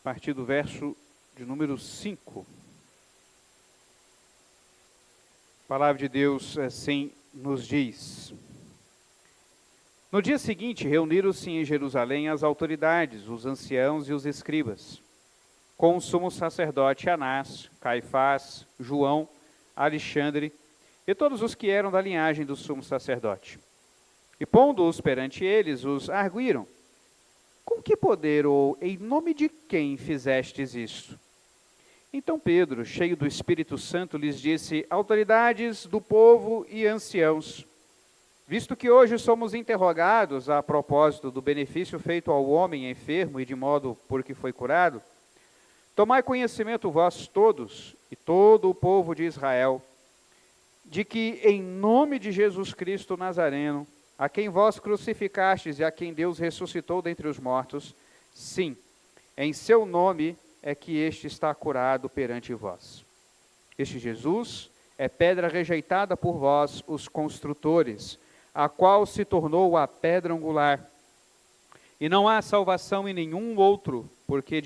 a partir do verso de número 5. A palavra de Deus assim nos diz: No dia seguinte, reuniram-se em Jerusalém as autoridades, os anciãos e os escribas, com o sumo sacerdote Anás, Caifás, João, Alexandre e todos os que eram da linhagem do sumo sacerdote. E pondo-os perante eles, os arguíram: Com que poder ou em nome de quem fizestes isto? Então Pedro, cheio do Espírito Santo, lhes disse: Autoridades do povo e anciãos, visto que hoje somos interrogados a propósito do benefício feito ao homem enfermo e de modo por que foi curado, tomai conhecimento vós todos e todo o povo de Israel, de que em nome de Jesus Cristo Nazareno, a quem vós crucificastes e a quem Deus ressuscitou dentre os mortos, sim, em seu nome é que este está curado perante vós. Este Jesus é pedra rejeitada por vós, os construtores, a qual se tornou a pedra angular. E não há salvação em nenhum outro, porque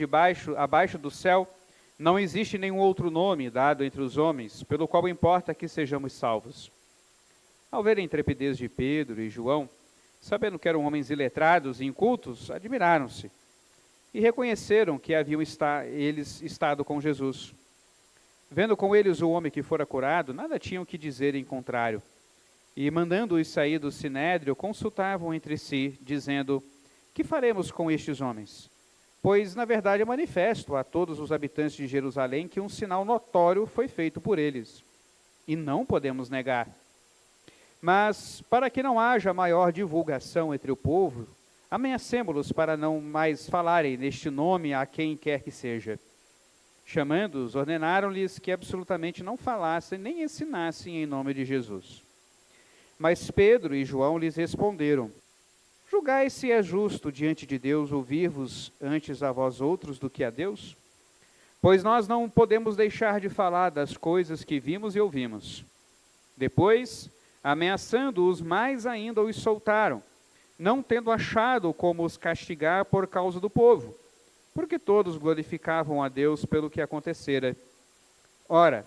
abaixo do céu não existe nenhum outro nome dado entre os homens, pelo qual importa que sejamos salvos. Ao ver a intrepidez de Pedro e João, sabendo que eram homens iletrados e incultos, admiraram-se e reconheceram que haviam eles estado com Jesus. Vendo com eles o homem que fora curado, nada tinham que dizer em contrário. E mandando-os sair do sinédrio, consultavam entre si, dizendo: Que faremos com estes homens? Pois, na verdade, é manifesto a todos os habitantes de Jerusalém que um sinal notório foi feito por eles, e não podemos negar. Mas, para que não haja maior divulgação entre o povo, ameacemo-los para não mais falarem neste nome a quem quer que seja. Chamando-os, ordenaram-lhes que absolutamente não falassem nem ensinassem em nome de Jesus. Mas Pedro e João lhes responderam: Julgai se é justo diante de Deus ouvir-vos antes a vós outros do que a Deus? Pois nós não podemos deixar de falar das coisas que vimos e ouvimos. Depois, ameaçando-os mais ainda, os soltaram, não tendo achado como os castigar por causa do povo, porque todos glorificavam a Deus pelo que acontecera. Ora,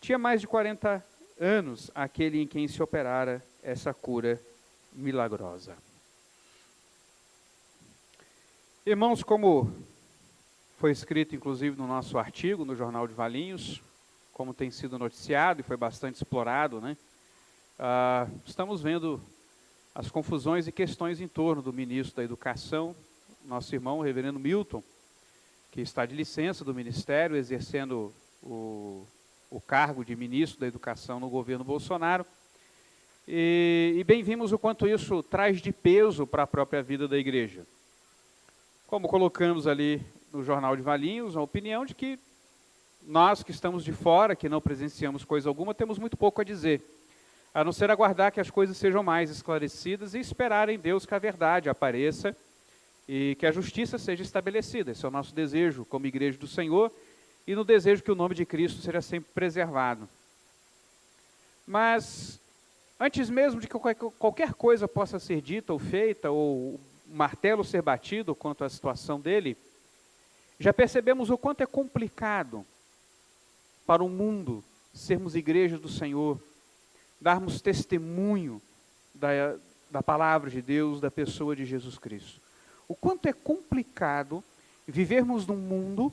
tinha mais de 40 anos aquele em quem se operara essa cura milagrosa. Irmãos, como foi escrito inclusive no nosso artigo, no Jornal de Valinhos, como tem sido noticiado e foi bastante explorado, né? Estamos vendo as confusões e questões em torno do ministro da Educação, nosso irmão, o reverendo Milton, que está de licença do ministério, exercendo o cargo de ministro da Educação no governo Bolsonaro. E bem vimos o quanto isso traz de peso para a própria vida da igreja. Como colocamos ali no Jornal de Valinhos, a opinião de que nós que estamos de fora, que não presenciamos coisa alguma, temos muito pouco a dizer, a não ser aguardar que as coisas sejam mais esclarecidas e esperar em Deus que a verdade apareça e que a justiça seja estabelecida. Esse é o nosso desejo como igreja do Senhor e no desejo que o nome de Cristo seja sempre preservado. Mas, antes mesmo de que qualquer coisa possa ser dita ou feita, ou o martelo ser batido quanto à situação dele, já percebemos o quanto é complicado para o mundo sermos igreja do Senhor, darmos testemunho da palavra de Deus, da pessoa de Jesus Cristo. O quanto é complicado vivermos num mundo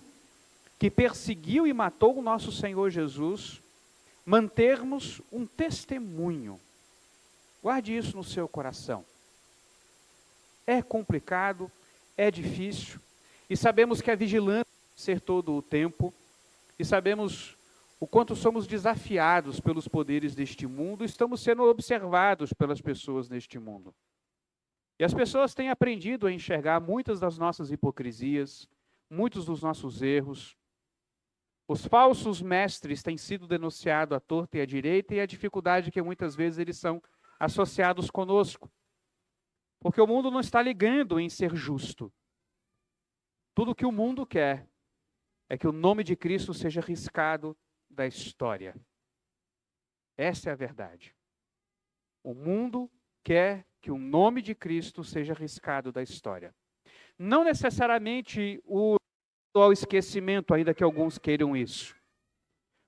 que perseguiu e matou o nosso Senhor Jesus, mantermos um testemunho. Guarde isso no seu coração. É complicado, é difícil, e sabemos que a vigilância tem que ser todo o tempo, e sabemos o quanto somos desafiados pelos poderes deste mundo, estamos sendo observados pelas pessoas neste mundo. E as pessoas têm aprendido a enxergar muitas das nossas hipocrisias, muitos dos nossos erros. Os falsos mestres têm sido denunciados à torta e à direita, e a dificuldade que muitas vezes eles são associados conosco. Porque o mundo não está ligando em ser justo. Tudo que o mundo quer é que o nome de Cristo seja riscado da história. Essa é a verdade. O mundo quer que o nome de Cristo seja riscado da história. Não necessariamente o ao esquecimento, ainda que alguns queiram isso.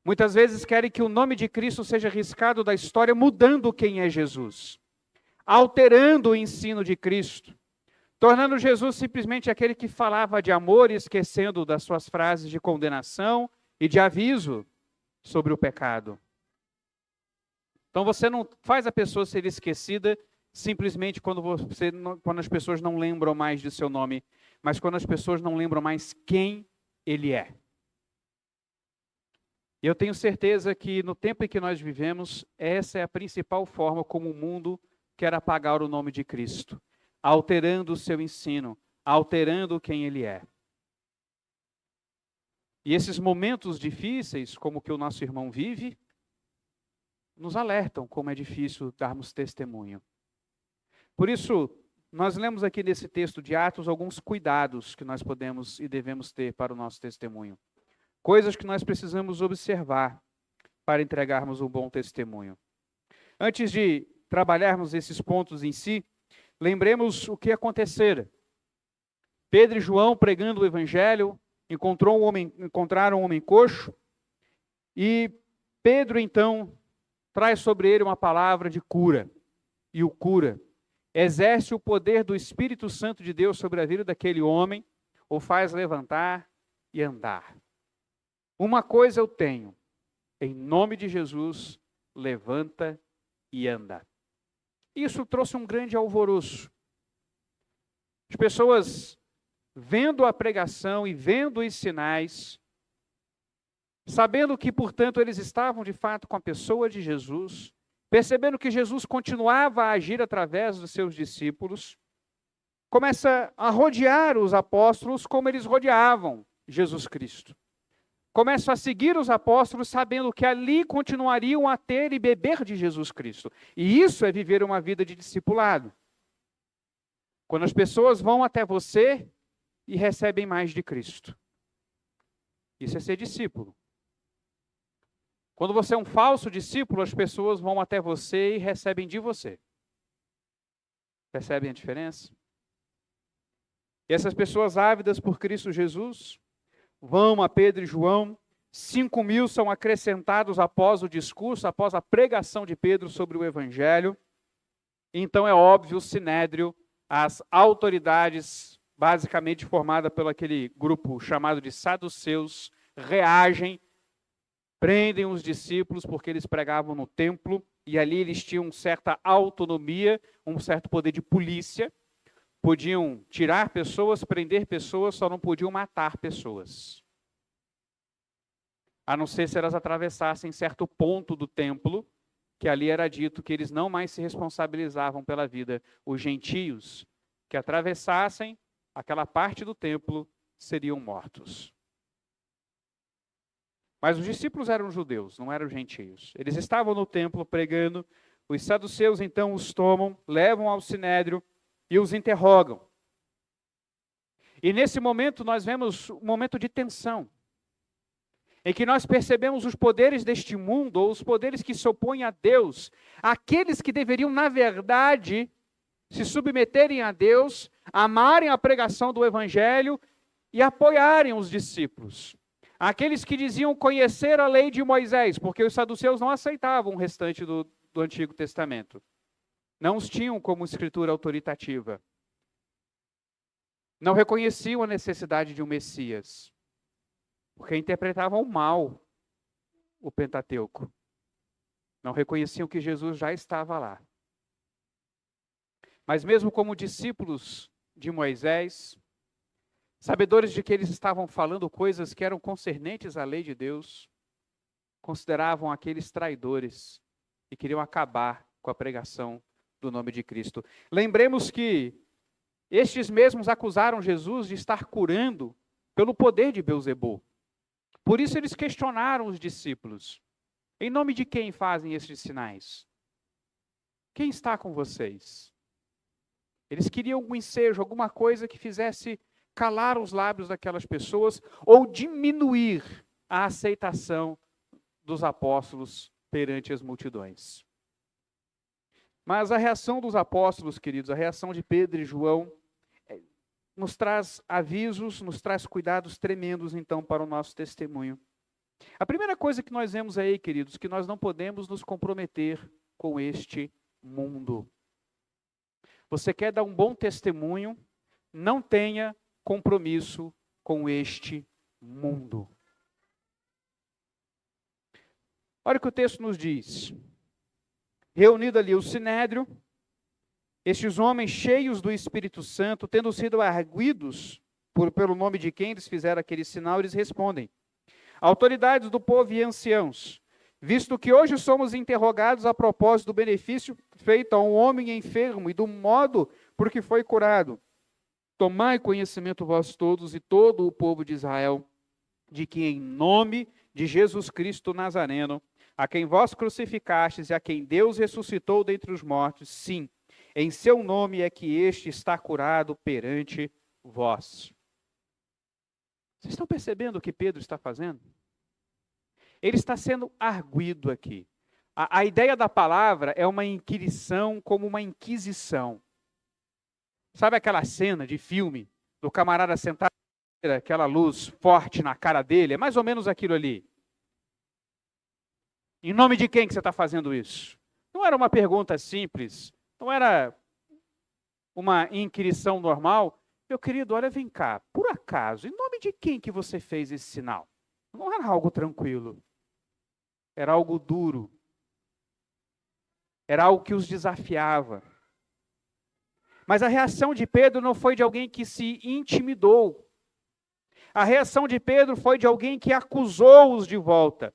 Muitas vezes querem que o nome de Cristo seja riscado da história, mudando quem é Jesus, alterando o ensino de Cristo, tornando Jesus simplesmente aquele que falava de amor e esquecendo das suas frases de condenação e de aviso sobre o pecado. Então você não faz a pessoa ser esquecida simplesmente quando as pessoas não lembram mais de seu nome, mas quando as pessoas não lembram mais quem ele é. E eu tenho certeza que no tempo em que nós vivemos, essa é a principal forma como o mundo quer apagar o nome de Cristo, alterando o seu ensino, alterando quem ele é. E esses momentos difíceis, como o que o nosso irmão vive, nos alertam como é difícil darmos testemunho. Por isso, nós lemos aqui nesse texto de Atos alguns cuidados que nós podemos e devemos ter para o nosso testemunho. Coisas que nós precisamos observar para entregarmos um bom testemunho. Antes de trabalharmos esses pontos em si, lembremos o que acontecera. Pedro e João, pregando o evangelho, encontraram um homem coxo, e Pedro, então, traz sobre ele uma palavra de cura, e o cura. Exerce o poder do Espírito Santo de Deus sobre a vida daquele homem, o faz levantar e andar. Uma coisa eu tenho, em nome de Jesus, levanta e anda. Isso trouxe um grande alvoroço. As pessoas, vendo a pregação e vendo os sinais, sabendo que, portanto, eles estavam de fato com a pessoa de Jesus, percebendo que Jesus continuava a agir através dos seus discípulos, começa a rodear os apóstolos como eles rodeavam Jesus Cristo. Começam a seguir os apóstolos sabendo que ali continuariam a ter e beber de Jesus Cristo. E isso é viver uma vida de discipulado. Quando as pessoas vão até você e recebem mais de Cristo. Isso é ser discípulo. Quando você é um falso discípulo, as pessoas vão até você e recebem de você. Percebem a diferença? E essas pessoas ávidas por Cristo Jesus vão a Pedro e João, 5.000 são acrescentados após o discurso, após a pregação de Pedro sobre o Evangelho. Então é óbvio, o Sinédrio, as autoridades, basicamente formada pelo aquele grupo chamado de saduceus, reagem, prendem os discípulos porque eles pregavam no templo, e ali eles tinham certa autonomia, um certo poder de polícia. Podiam tirar pessoas, prender pessoas, só não podiam matar pessoas. A não ser se elas atravessassem certo ponto do templo, que ali era dito que eles não mais se responsabilizavam pela vida. Os gentios que atravessassem aquela parte do templo seriam mortos. Mas os discípulos eram judeus, não eram gentios. Eles estavam no templo pregando, os saduceus então os tomam, levam ao sinédrio, e os interrogam. E nesse momento nós vemos um momento de tensão, em que nós percebemos os poderes deste mundo, ou os poderes que se opõem a Deus, aqueles que deveriam, na verdade, se submeterem a Deus, amarem a pregação do Evangelho e apoiarem os discípulos. Aqueles que diziam conhecer a lei de Moisés, porque os saduceus não aceitavam o restante do Antigo Testamento. Não os tinham como escritura autoritativa. Não reconheciam a necessidade de um Messias, porque interpretavam mal o Pentateuco. Não reconheciam que Jesus já estava lá. Mas mesmo como discípulos de Moisés, sabedores de que eles estavam falando coisas que eram concernentes à lei de Deus, consideravam aqueles traidores e queriam acabar com a pregação do nome de Cristo. Lembremos que estes mesmos acusaram Jesus de estar curando pelo poder de Belzebu. Por isso eles questionaram os discípulos. Em nome de quem fazem estes sinais? Quem está com vocês? Eles queriam algum ensejo, alguma coisa que fizesse calar os lábios daquelas pessoas ou diminuir a aceitação dos apóstolos perante as multidões. Mas a reação dos apóstolos, queridos, a reação de Pedro e João, nos traz avisos, nos traz cuidados tremendos, então, para o nosso testemunho. A primeira coisa que nós vemos aí, queridos, que nós não podemos nos comprometer com este mundo. Você quer dar um bom testemunho, não tenha compromisso com este mundo. Olha o que o texto nos diz. Reunido ali o sinédrio, estes homens cheios do Espírito Santo, tendo sido arguidos pelo nome de quem eles fizeram aquele sinal, eles respondem: autoridades do povo e anciãos, visto que hoje somos interrogados a propósito do benefício feito a um homem enfermo e do modo por que foi curado, tomai conhecimento vós todos e todo o povo de Israel, de que em nome de Jesus Cristo Nazareno, a quem vós crucificastes e a quem Deus ressuscitou dentre os mortos, sim, em seu nome é que este está curado perante vós. Vocês estão percebendo o que Pedro está fazendo? Ele está sendo arguido aqui. A ideia da palavra é uma inquirição como uma inquisição. Sabe aquela cena de filme do camarada sentado, aquela luz forte na cara dele? É mais ou menos aquilo ali. Em nome de quem que você está fazendo isso? Não era uma pergunta simples, não era uma inquirição normal. Meu querido, olha, vem cá, por acaso, em nome de quem que você fez esse sinal? Não era algo tranquilo, era algo duro, era algo que os desafiava. Mas a reação de Pedro não foi de alguém que se intimidou. A reação de Pedro foi de alguém que acusou-os de volta.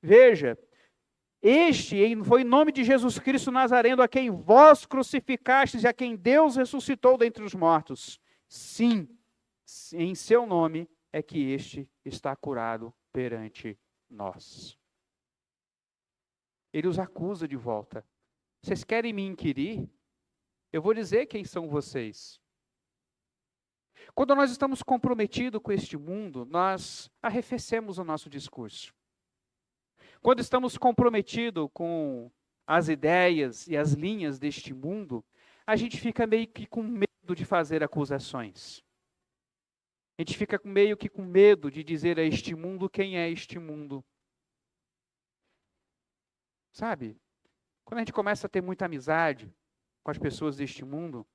Veja, foi em nome de Jesus Cristo Nazareno, a quem vós crucificastes e a quem Deus ressuscitou dentre os mortos. Sim, em seu nome é que este está curado perante nós. Ele os acusa de volta. Vocês querem me inquirir? Eu vou dizer quem são vocês. Quando nós estamos comprometidos com este mundo, nós arrefecemos o nosso discurso. Quando estamos comprometidos com as ideias e as linhas deste mundo, a gente fica meio que com medo de fazer acusações. A gente fica meio que com medo de dizer a este mundo quem é este mundo. Sabe? Quando a gente começa a ter muita amizade com as pessoas deste mundo,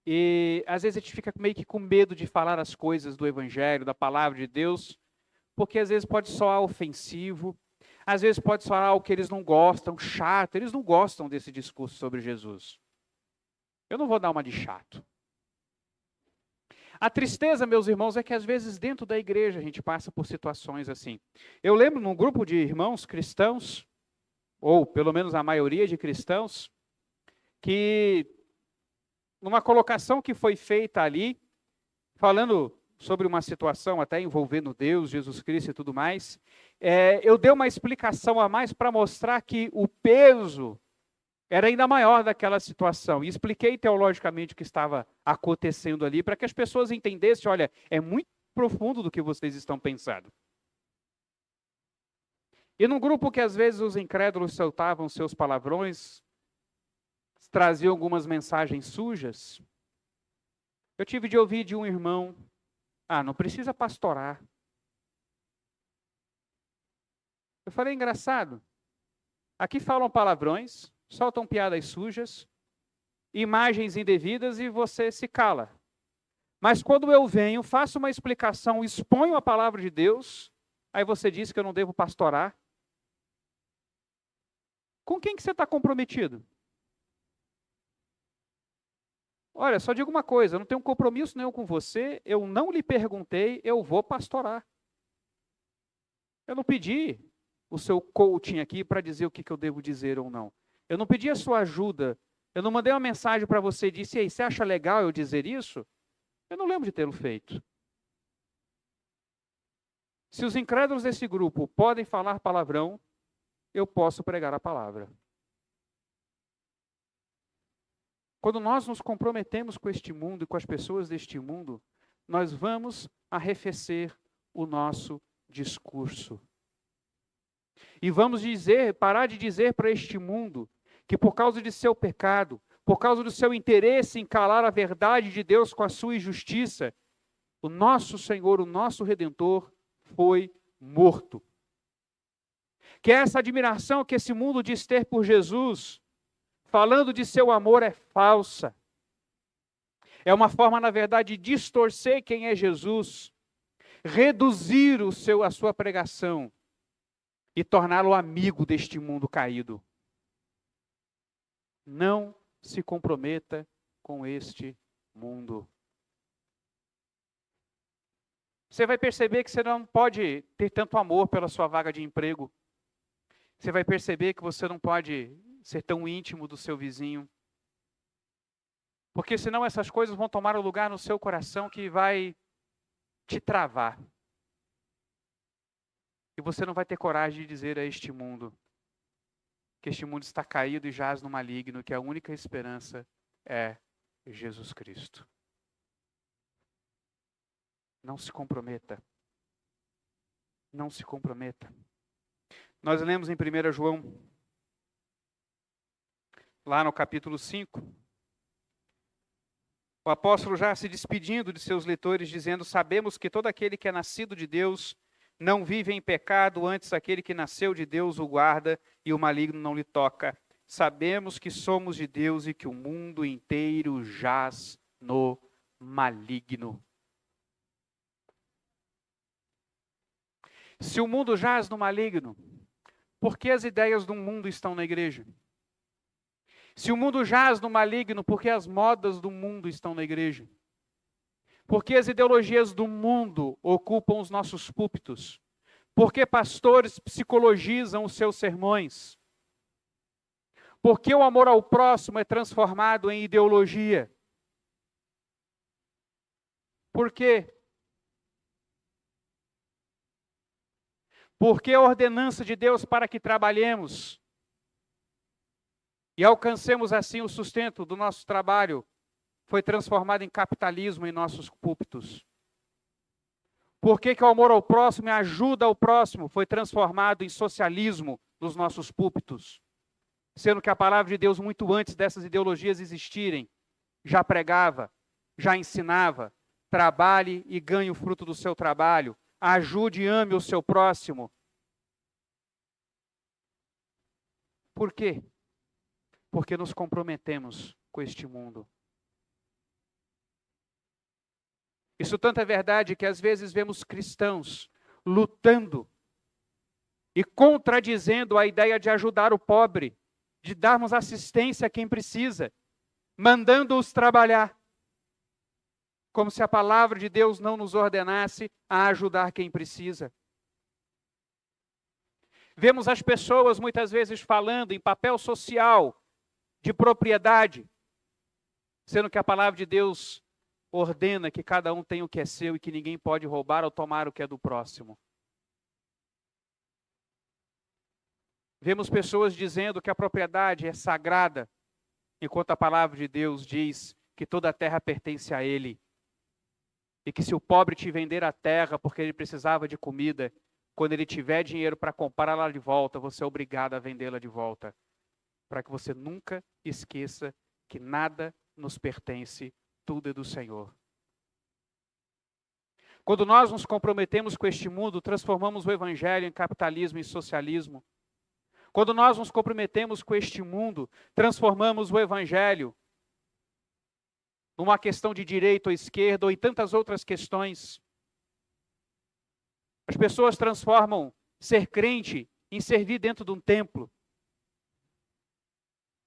e às vezes a gente fica meio que com medo de falar as coisas do Evangelho, da Palavra de Deus, porque às vezes pode soar ofensivo, às vezes pode soar algo que eles não gostam, chato, eles não gostam desse discurso sobre Jesus. Eu não vou dar uma de chato. A tristeza, meus irmãos, é que às vezes dentro da igreja a gente passa por situações assim. Eu lembro num grupo de irmãos cristãos, ou pelo menos a maioria de cristãos, que numa colocação que foi feita ali, falando sobre uma situação até envolvendo Deus, Jesus Cristo e tudo mais, eu dei uma explicação a mais para mostrar que o peso era ainda maior daquela situação. E expliquei teologicamente o que estava acontecendo ali, para que as pessoas entendessem, olha, é muito profundo do que vocês estão pensando. E num grupo que às vezes os incrédulos soltavam seus palavrões, traziam algumas mensagens sujas, eu tive de ouvir de um irmão: não precisa pastorar. Eu falei: engraçado, aqui falam palavrões, soltam piadas sujas, imagens indevidas e você se cala. Mas quando eu venho, faço uma explicação, exponho a palavra de Deus, aí você diz que eu não devo pastorar. Com quem que você está comprometido? Olha, só digo uma coisa, eu não tenho compromisso nenhum com você, eu não lhe perguntei, eu vou pastorar. Eu não pedi o seu coaching aqui para dizer o que eu devo dizer ou não. Eu não pedi a sua ajuda, eu não mandei uma mensagem para você e disse: ei, você acha legal eu dizer isso? Eu não lembro de tê-lo feito. Se os incrédulos desse grupo podem falar palavrão, eu posso pregar a palavra. Quando nós nos comprometemos com este mundo e com as pessoas deste mundo, nós vamos arrefecer o nosso discurso. E vamos parar de dizer para este mundo que por causa de seu pecado, por causa do seu interesse em calar a verdade de Deus com a sua injustiça, o nosso Senhor, o nosso Redentor, foi morto. Que essa admiração que esse mundo diz ter por Jesus, falando de seu amor, é falsa. É uma forma, na verdade, de distorcer quem é Jesus, reduzir a sua pregação e torná-lo amigo deste mundo caído. Não se comprometa com este mundo. Você vai perceber que você não pode ter tanto amor pela sua vaga de emprego. Você vai perceber que você não pode ser tão íntimo do seu vizinho. Porque senão essas coisas vão tomar um lugar no seu coração que vai te travar. E você não vai ter coragem de dizer a este mundo que este mundo está caído e jaz no maligno, que a única esperança é Jesus Cristo. Não se comprometa. Não se comprometa. Nós lemos em 1 João, lá no capítulo 5, o apóstolo já se despedindo de seus leitores, dizendo: sabemos que todo aquele que é nascido de Deus não vive em pecado, antes aquele que nasceu de Deus o guarda e o maligno não lhe toca. Sabemos que somos de Deus e que o mundo inteiro jaz no maligno. Se o mundo jaz no maligno, por que as ideias do mundo estão na igreja? Se o mundo jaz no maligno, por que as modas do mundo estão na igreja? Por que as ideologias do mundo ocupam os nossos púlpitos? Por que pastores psicologizam os seus sermões? Por que o amor ao próximo é transformado em ideologia? Por quê? Por que a ordenança de Deus para que trabalhemos e alcancemos assim o sustento do nosso trabalho foi transformada em capitalismo em nossos púlpitos? Por que o amor ao próximo e a ajuda ao próximo foi transformado em socialismo nos nossos púlpitos? Sendo que a palavra de Deus, muito antes dessas ideologias existirem, já pregava, já ensinava: trabalhe e ganhe o fruto do seu trabalho, ajude e ame o seu próximo. Por quê? Porque nos comprometemos com este mundo. Isso tanto é verdade que às vezes vemos cristãos lutando e contradizendo a ideia de ajudar o pobre, de darmos assistência a quem precisa, mandando-os trabalhar, como se a palavra de Deus não nos ordenasse a ajudar quem precisa. Vemos as pessoas muitas vezes falando em papel social, de propriedade, sendo que a palavra de Deus ordena que cada um tenha o que é seu e que ninguém pode roubar ou tomar o que é do próximo. Vemos pessoas dizendo que a propriedade é sagrada, enquanto a palavra de Deus diz que toda a terra pertence a Ele. E que se o pobre te vender a terra porque ele precisava de comida, quando ele tiver dinheiro para comprá-la de volta, você é obrigado a vendê-la de volta. Para que você nunca esqueça que nada nos pertence, tudo é do Senhor. Quando nós nos comprometemos com este mundo, transformamos o evangelho em capitalismo e socialismo. Quando nós nos comprometemos com este mundo, transformamos o evangelho numa questão de direita ou esquerda ou em tantas outras questões. As pessoas transformam ser crente em servir dentro de um templo.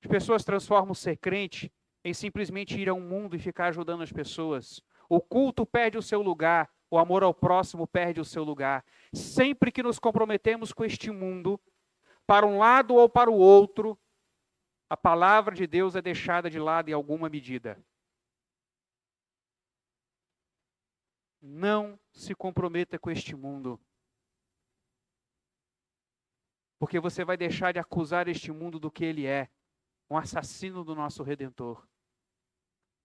As pessoas transformam ser crente em simplesmente ir ao mundo e ficar ajudando as pessoas. O culto perde o seu lugar, o amor ao próximo perde o seu lugar. Sempre que nos comprometemos com este mundo, para um lado ou para o outro, a palavra de Deus é deixada de lado em alguma medida. Não se comprometa com este mundo, porque você vai deixar de acusar este mundo do que ele é, um assassino do nosso Redentor.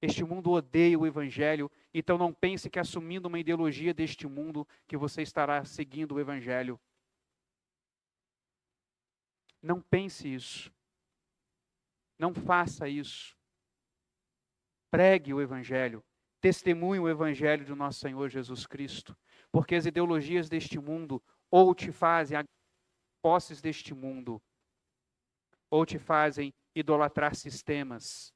Este mundo odeia o Evangelho, então não pense que assumindo uma ideologia deste mundo, que você estará seguindo o Evangelho. Não pense isso. Não faça isso. pregue o Evangelho, testemunhe o Evangelho do nosso Senhor Jesus Cristo, porque as ideologias deste mundo ou te fazem posses deste mundo, ou te fazem idolatrar sistemas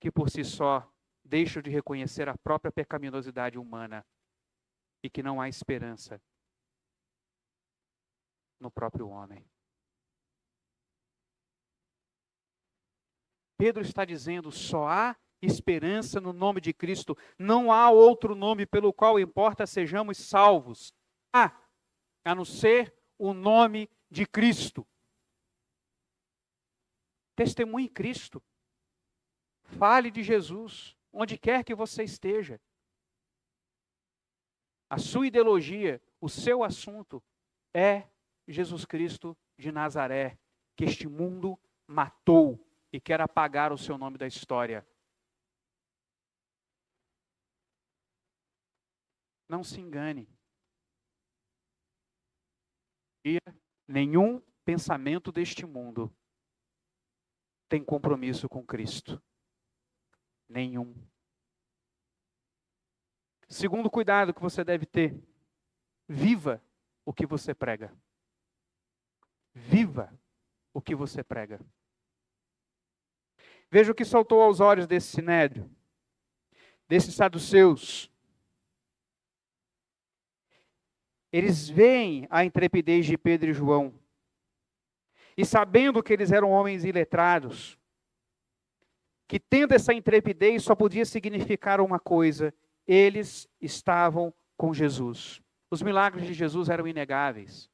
que por si só deixam de reconhecer a própria pecaminosidade humana e que não há esperança no próprio homem. Pedro está dizendo, só há esperança no nome de Cristo, não há outro nome pelo qual importa sejamos salvos, a não ser o nome de Cristo. Testemunhe Cristo, fale de Jesus, onde quer que você esteja. A sua ideologia, o seu assunto é Jesus Cristo de Nazaré, que este mundo matou e quer apagar o seu nome da história. Não se engane. Nenhum pensamento deste mundo tem compromisso com Cristo. Nenhum. Segundo cuidado que você deve ter, viva o que você prega. Viva o que você prega. Veja o que saltou aos olhos desse sinédrio, desses saduceus. Eles veem a intrepidez de Pedro e João, e sabendo que eles eram homens iletrados, que tendo essa intrepidez só podia significar uma coisa: eles estavam com Jesus. Os milagres de Jesus eram inegáveis.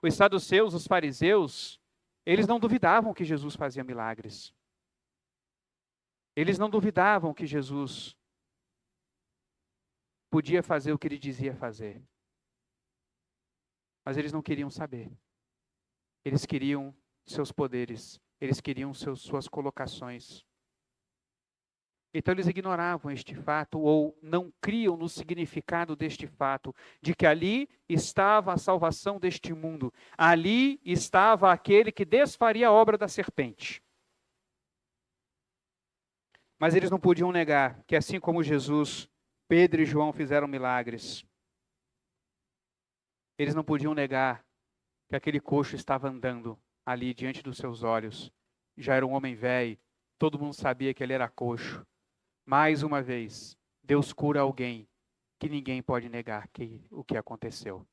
Os saduceus, os fariseus, eles não duvidavam que Jesus fazia milagres. Eles não duvidavam que Jesus podia fazer o que ele dizia fazer. Mas eles não queriam saber. Eles queriam seus poderes. Eles queriam suas colocações. Então eles ignoravam este fato ou não criam no significado deste fato, de que ali estava a salvação deste mundo. Ali estava aquele que desfaria a obra da serpente. Mas eles não podiam negar que assim como Jesus, Pedro e João fizeram milagres. Eles não podiam negar que aquele coxo estava andando ali diante dos seus olhos. Já era um homem velho, todo mundo sabia que ele era coxo. Mais uma vez, Deus cura alguém que ninguém pode negar o que aconteceu.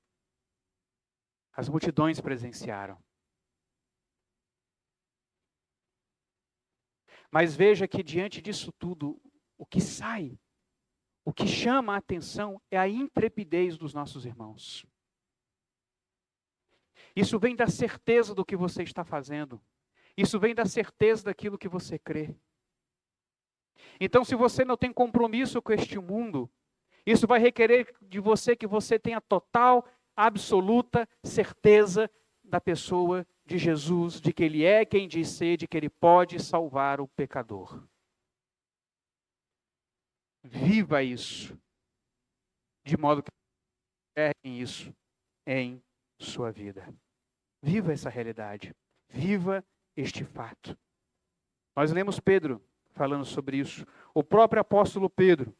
As multidões presenciaram. Mas veja que diante disso tudo, o que sai, o que chama a atenção é a intrepidez dos nossos irmãos. Isso vem da certeza do que você está fazendo. Isso vem da certeza daquilo que você crê. Então, se você não tem compromisso com este mundo, isso vai requerer de você que você tenha total, absoluta certeza da pessoa de Jesus, de que Ele é quem diz ser, de que Ele pode salvar o pecador. Viva isso, de modo que enxerguem isso em sua vida. Viva essa realidade, viva este fato. Nós lemos Pedro falando sobre isso, o próprio apóstolo Pedro,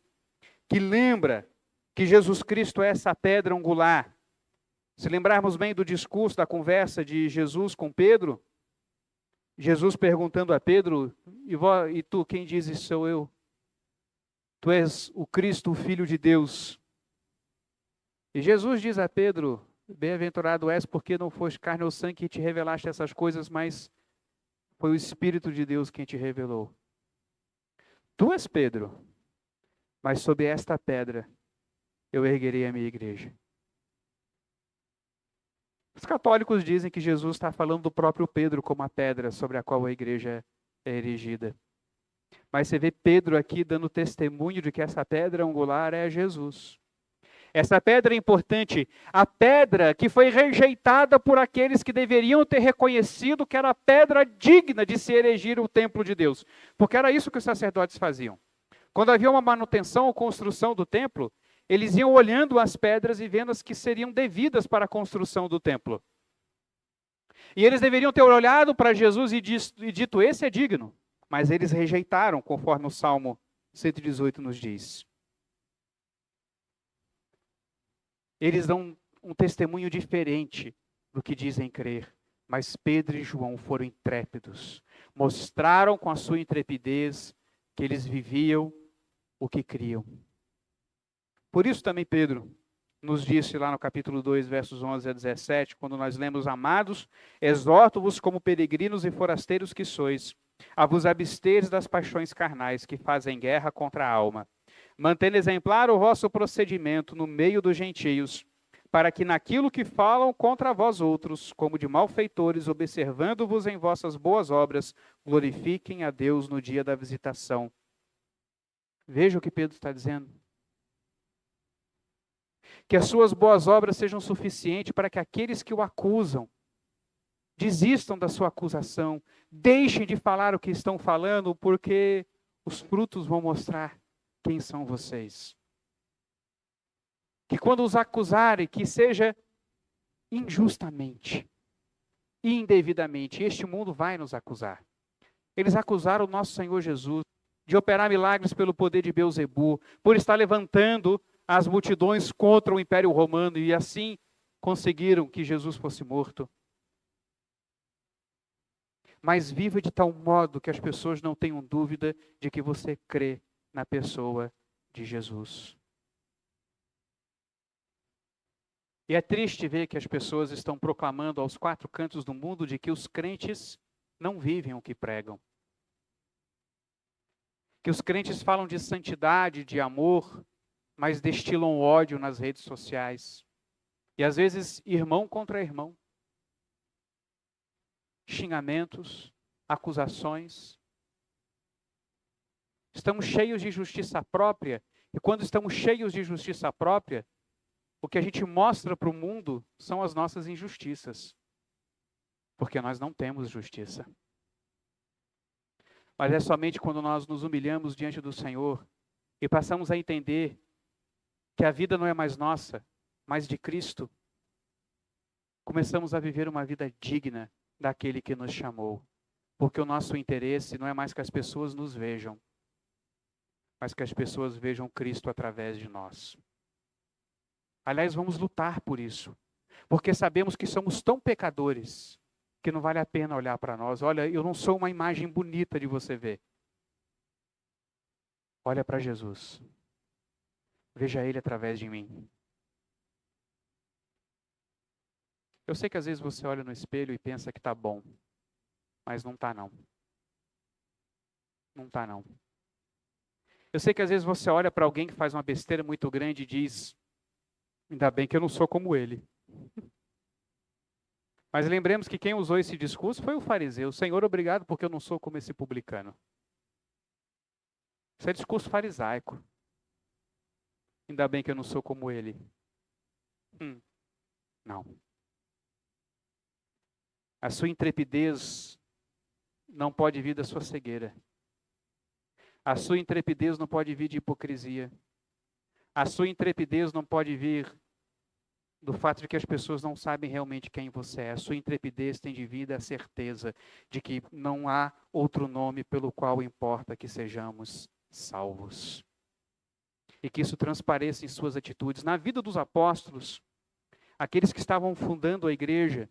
que lembra que Jesus Cristo é essa pedra angular. Se lembrarmos bem do discurso, da conversa de Jesus com Pedro, Jesus perguntando a Pedro, e tu, quem dizes sou eu? Tu és o Cristo, o Filho de Deus. E Jesus diz a Pedro, bem-aventurado és porque não foste carne ou sangue que te revelaste essas coisas, mas foi o Espírito de Deus quem te revelou. Tu és Pedro, mas sob esta pedra eu erguerei a minha igreja. Os católicos dizem que Jesus está falando do próprio Pedro como a pedra sobre a qual a igreja é erigida. Mas você vê Pedro aqui dando testemunho de que essa pedra angular é Jesus. Essa pedra é importante, a pedra que foi rejeitada por aqueles que deveriam ter reconhecido que era a pedra digna de se erigir o templo de Deus. Porque era isso que os sacerdotes faziam. Quando havia uma manutenção ou construção do templo, eles iam olhando as pedras e vendo as que seriam devidas para a construção do templo. E eles deveriam ter olhado para Jesus e dito, esse é digno. mas eles rejeitaram, conforme o Salmo 118 nos diz. Eles dão um testemunho diferente do que dizem crer, mas Pedro e João foram intrépidos. Mostraram com a sua intrepidez que eles viviam o que criam. Por isso também Pedro nos disse lá no capítulo 2, versos 11 a 17, quando nós lemos: Amados, exorto-vos como peregrinos e forasteiros que sois, a vos absteres das paixões carnais que fazem guerra contra a alma, mantendo exemplar o vosso procedimento no meio dos gentios, para que naquilo que falam contra vós outros, como de malfeitores, observando-vos em vossas boas obras, glorifiquem a Deus no dia da visitação. Veja o que Pedro está dizendo. Que as suas boas obras sejam suficientes para que aqueles que o acusam desistam da sua acusação, deixem de falar o que estão falando, porque os frutos vão mostrar quem são vocês. Que quando os acusarem, que seja injustamente, indevidamente. Este mundo vai nos acusar. Eles acusaram o nosso Senhor Jesus de operar milagres pelo poder de Beelzebu, por estar levantando as multidões contra o Império Romano, e assim conseguiram que Jesus fosse morto. Mas viva de tal modo que as pessoas não tenham dúvida de que você crê na pessoa de Jesus. E é triste ver que as pessoas estão proclamando aos quatro cantos do mundo de que os crentes não vivem o que pregam. Que os crentes falam de santidade, de amor, mas destilam ódio nas redes sociais. E às vezes irmão contra irmão. Xingamentos, acusações. Estamos cheios de justiça própria, e quando estamos cheios de justiça própria, o que a gente mostra para o mundo são as nossas injustiças, porque nós não temos justiça. Mas é somente quando nós nos humilhamos diante do Senhor e passamos a entender que a vida não é mais nossa, mas de Cristo, começamos a viver uma vida digna daquele que nos chamou. Porque o nosso interesse não é mais que as pessoas nos vejam, mas que as pessoas vejam Cristo através de nós. Aliás, vamos lutar por isso, porque sabemos que somos tão pecadores que não vale a pena olhar para nós. Olha, eu não sou uma imagem bonita de você ver. Olha para Jesus. Veja Ele através de mim. Eu sei que às vezes você olha no espelho e pensa que está bom, mas não está não. Não está não. Eu sei que às vezes você olha para alguém que faz uma besteira muito grande e diz: ainda bem que eu não sou como ele. Mas lembremos que quem usou esse discurso foi o fariseu. Senhor, obrigado porque eu não sou como esse publicano. Isso é discurso farisaico. Ainda bem que eu não sou como ele. Não. A sua intrepidez não pode vir da sua cegueira. A sua intrepidez não pode vir de hipocrisia. A sua intrepidez não pode vir do fato de que as pessoas não sabem realmente quem você é. A sua intrepidez tem de vir da certeza de que não há outro nome pelo qual importa que sejamos salvos. E que isso transpareça em suas atitudes. Na vida dos apóstolos, aqueles que estavam fundando a igreja,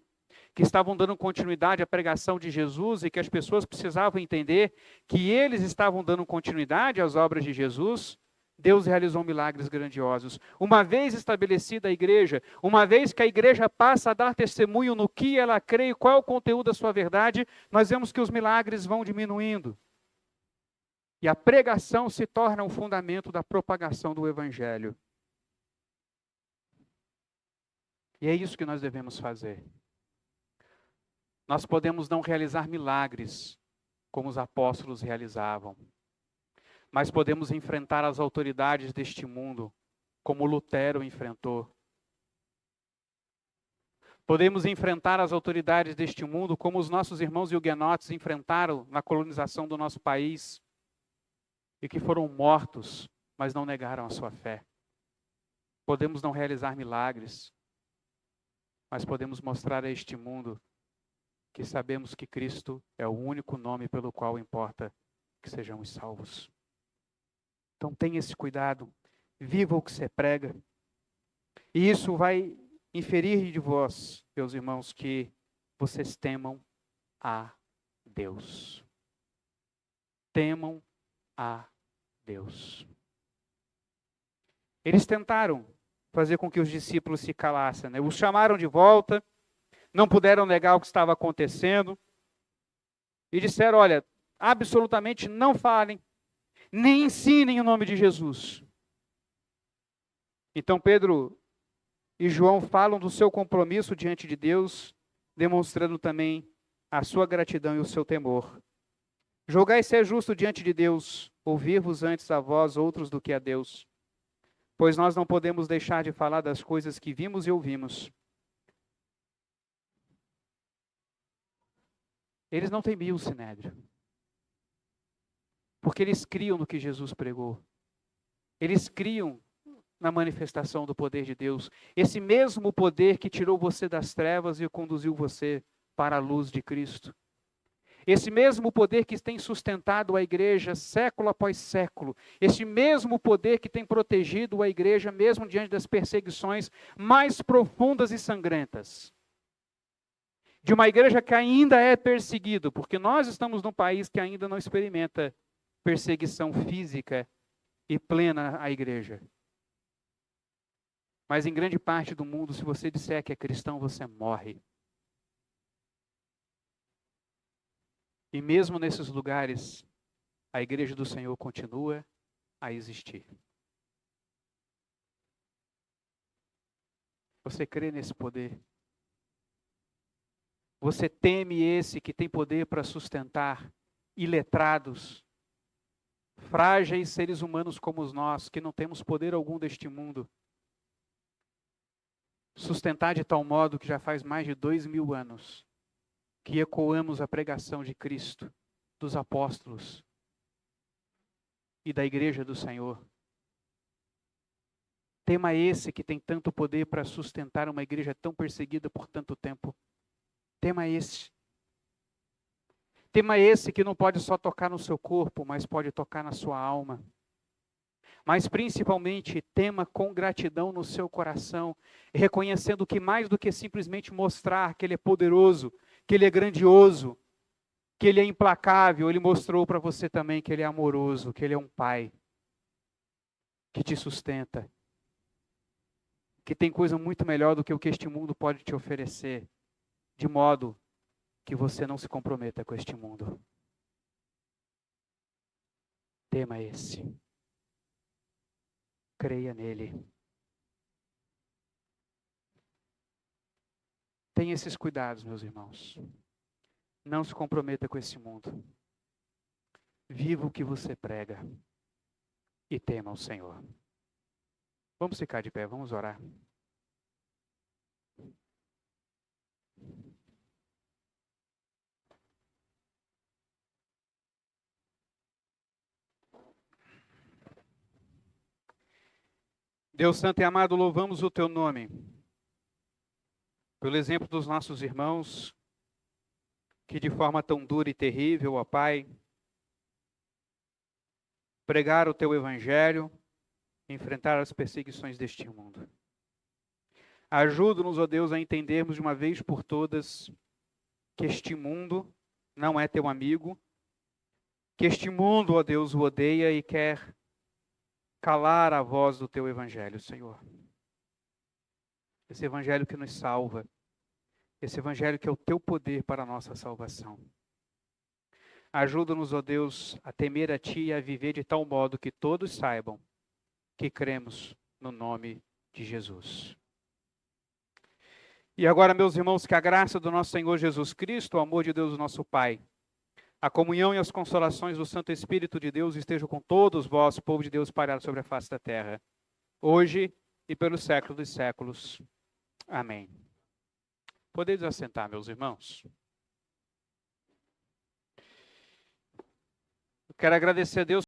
que estavam dando continuidade à pregação de Jesus e que as pessoas precisavam entender que eles estavam dando continuidade às obras de Jesus, Deus realizou milagres grandiosos. Uma vez estabelecida a igreja, uma vez que a igreja passa a dar testemunho no que ela crê e qual é o conteúdo da sua verdade, nós vemos que os milagres vão diminuindo. E a pregação se torna o fundamento da propagação do evangelho. E é isso que nós devemos fazer. Nós podemos não realizar milagres como os apóstolos realizavam, mas podemos enfrentar as autoridades deste mundo como Lutero enfrentou. Podemos enfrentar as autoridades deste mundo como os nossos irmãos huguenotes enfrentaram na colonização do nosso país e que foram mortos, mas não negaram a sua fé. Podemos não realizar milagres, mas podemos mostrar a este mundo que sabemos que Cristo é o único nome pelo qual importa que sejamos salvos. Então tenha esse cuidado, viva o que você prega. E isso vai inferir de vós, meus irmãos, que vocês temam a Deus. Temam a Deus. Eles tentaram fazer com que os discípulos se calassem, né? Os chamaram de volta, não puderam negar o que estava acontecendo, e disseram, olha, absolutamente não falem, nem ensinem o nome de Jesus. Então Pedro e João falam do seu compromisso diante de Deus, demonstrando também a sua gratidão e o seu temor. Julgai ser justo diante de Deus, ouvir-vos antes a vós outros do que a Deus. Pois nós não podemos deixar de falar das coisas que vimos e ouvimos. Eles não temiam o Sinédrio, porque eles criam no que Jesus pregou. Eles criam na manifestação do poder de Deus. Esse mesmo poder que tirou você das trevas e conduziu você para a luz de Cristo. Esse mesmo poder que tem sustentado a igreja século após século. Esse mesmo poder que tem protegido a igreja mesmo diante das perseguições mais profundas e sangrentas. De uma igreja que ainda é perseguida, porque nós estamos num país que ainda não experimenta perseguição física e plena à igreja. Mas em grande parte do mundo, se você disser que é cristão, você morre. E mesmo nesses lugares, a igreja do Senhor continua a existir. Você crê nesse poder? Você teme esse que tem poder para sustentar iletrados, frágeis seres humanos como nós, que não temos poder algum deste mundo, sustentar de tal modo que já faz mais de 2000 anos que ecoamos a pregação de Cristo, dos apóstolos e da igreja do Senhor. Tema esse que tem tanto poder para sustentar uma igreja tão perseguida por tanto tempo. Tema esse. Tema esse que não pode só tocar no seu corpo, mas pode tocar na sua alma. Mas principalmente, tema com gratidão no seu coração, reconhecendo que mais do que simplesmente mostrar que Ele é poderoso, que Ele é grandioso, que Ele é implacável, Ele mostrou para você também que Ele é amoroso, que Ele é um Pai, que te sustenta, que tem coisa muito melhor do que o que este mundo pode te oferecer, de modo que você não se comprometa com este mundo. Tema esse. Creia nele. Tenha esses cuidados, meus irmãos. Não se comprometa com esse mundo. Viva o que você prega. E tema o Senhor. Vamos ficar de pé, vamos orar. Deus Santo e amado, louvamos o Teu nome. Pelo exemplo dos nossos irmãos, que de forma tão dura e terrível, ó Pai, pregaram o Teu Evangelho, enfrentar as perseguições deste mundo. Ajuda-nos, ó Deus, a entendermos de uma vez por todas que este mundo não é Teu amigo, que este mundo, ó Deus, o odeia e quer calar a voz do Teu Evangelho, Senhor. Esse Evangelho que nos salva, esse Evangelho que é o Teu poder para a nossa salvação. Ajuda-nos, ó Deus, a temer a Ti e a viver de tal modo que todos saibam que cremos no nome de Jesus. E agora, meus irmãos, que a graça do nosso Senhor Jesus Cristo, o amor de Deus, nosso Pai, a comunhão e as consolações do Santo Espírito de Deus estejam com todos vós, povo de Deus espalhado sobre a face da terra, hoje e pelos séculos dos séculos. Amém. Podeis assentar, meus irmãos. Eu quero agradecer a Deus